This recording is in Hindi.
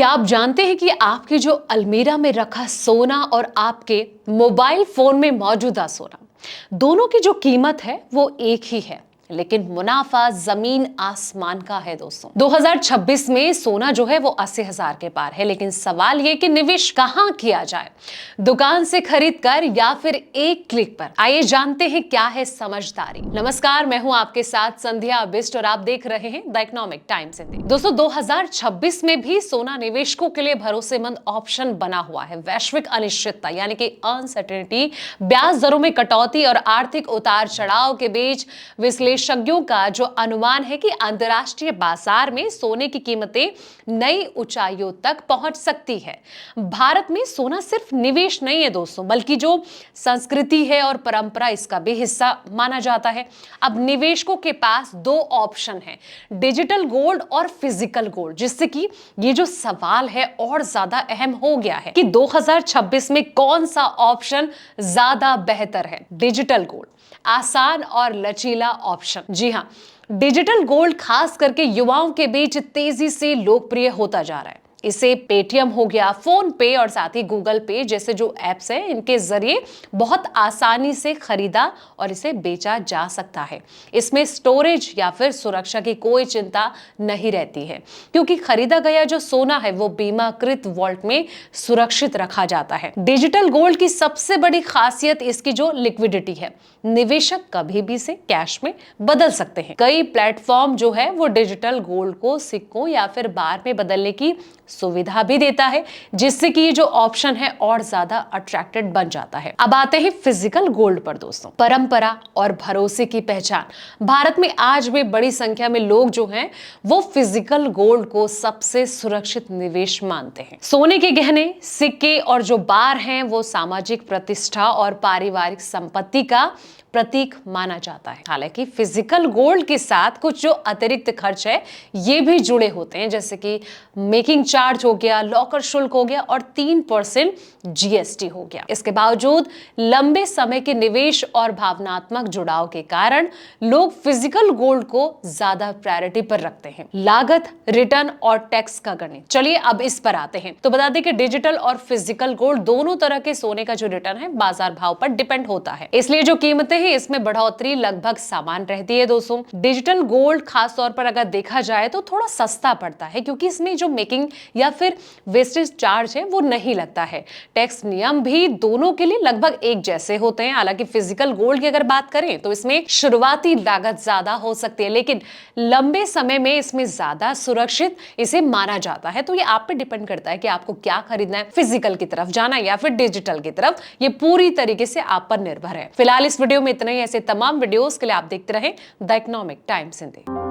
क्या आप जानते हैं कि आपके जो अलमीरा में रखा सोना और आपके मोबाइल फोन में मौजूदा सोना दोनों की जो कीमत है वो एक ही है, लेकिन मुनाफा जमीन आसमान का है दोस्तों। 2026 में सोना जो है वो 80,000 के पार है, लेकिन सवाल ये कि निवेश कहां किया जाए, दुकान से खरीद कर या फिर एक क्लिक पर। आइए जानते हैं क्या है समझदारी। नमस्कार, मैं हूं आपके साथ संध्या बिस्ट और आप देख रहे हैं द इकोनॉमिक टाइम्स हिंदी। दोस्तों 2026 में भी सोना निवेशकों के लिए भरोसेमंद ऑप्शन बना हुआ है। वैश्विक अनिश्चितता यानी कि अनसर्टेनिटी, ब्याज दरों में कटौती और आर्थिक उतार चढ़ाव के बीच विश्लेषकों का जो अनुमान है कि अंतर्राष्ट्रीय बाजार में सोने की कीमतें नई ऊंचाइयों तक पहुंच सकती है। भारत में सोना सिर्फ निवेश नहीं है दोस्तों, बल्कि जो संस्कृति है और परंपरा इसका भी हिस्सा माना जाता है। अब निवेशकों के पास दो ऑप्शन हैं, डिजिटल गोल्ड और फिजिकल गोल्ड, जिससे कि ये जो सवाल है और ज्यादा अहम हो गया है कि 2026 में कौन सा ऑप्शन ज्यादा बेहतर है। डिजिटल गोल्ड आसान और लचीला ऑप्शन। जी हां, डिजिटल गोल्ड खास करके युवाओं के बीच तेजी से लोकप्रिय होता जा रहा है। इसे पेटीएम हो गया, फोन पे और साथ ही गूगल पे जैसे जो एप्स हैं, इनके जरिए बहुत आसानी से खरीदा और इसे बेचा जा सकता है। इसमें स्टोरेज या फिर सुरक्षा की कोई चिंता नहीं रहती है, क्योंकि खरीदा गया जो सोना है वो बीमाकृत वॉल्ट में सुरक्षित रखा जाता है। डिजिटल गोल्ड की सबसे बड़ी खासियत इसकी जो लिक्विडिटी है, निवेशक कभी भी इसे कैश में बदल सकते हैं। कई प्लेटफॉर्म जो है वो डिजिटल गोल्ड को सिक्कों या फिर बार में बदलने की सुविधा भी देता है, जिससे कि ये जो ऑप्शन है और ज्यादा अट्रैक्टेड बन जाता है। अब आते हैं फिजिकल गोल्ड पर दोस्तों। परंपरा और भरोसे की पहचान। भारत में आज भी बड़ी संख्या में लोग जो हैं वो फिजिकल गोल्ड को सबसे सुरक्षित निवेश मानते हैं। सोने के गहने, सिक्के और जो बार हैं वो सामाजिक प्रतिष्ठा और पारिवारिक संपत्ति का प्रतीक माना जाता है। हालांकि फिजिकल गोल्ड के साथ कुछ जो अतिरिक्त खर्च है ये भी जुड़े होते हैं, जैसे कि मेकिंग चार्ज हो गया, लॉकर शुल्क हो गया और 3% जीएसटी हो गया। इसके बावजूद लंबे समय के निवेश और भावनात्मक जुड़ाव के कारण लोग फिजिकल गोल्ड को ज्यादा प्रायोरिटी पर रखते हैं। लागत, रिटर्न और टैक्स का गणित। चलिए अब इस पर आते हैं। तो बता दें कि डिजिटल और फिजिकल गोल्ड दोनों तरह के सोने का जो रिटर्न है बाजार भाव पर डिपेंड होता है, इसलिए जो कीमतें हैं इसमें बढ़ोतरी लगभग समान रहती है दोस्तों। डिजिटल गोल्ड खास तौर पर अगर देखा जाए तो थोड़ा सस्ता पड़ता है, क्योंकि इसमें जो मेकिंग या फिर वेस्टेज चार्ज है वो नहीं लगता है। टैक्स नियम भी दोनों के लिए लगभग एक जैसे होते हैं। हालांकि फिजिकल गोल्ड की अगर बात करें तो इसमें शुरुआती लागत ज्यादा हो सकती है, लेकिन लंबे समय में इसमें ज्यादा सुरक्षित इसे माना जाता है। तो ये आप पे डिपेंड करता है कि आपको क्या खरीदना है, फिजिकल की तरफ जाना या फिर डिजिटल की तरफ। ये पूरी तरीके से आप पर निर्भर है। फिलहाल इस वीडियो में इतना ही। ऐसे तमाम वीडियोस के लिए आप देखते रहें द इकोनॉमिक टाइम्स हिंदी।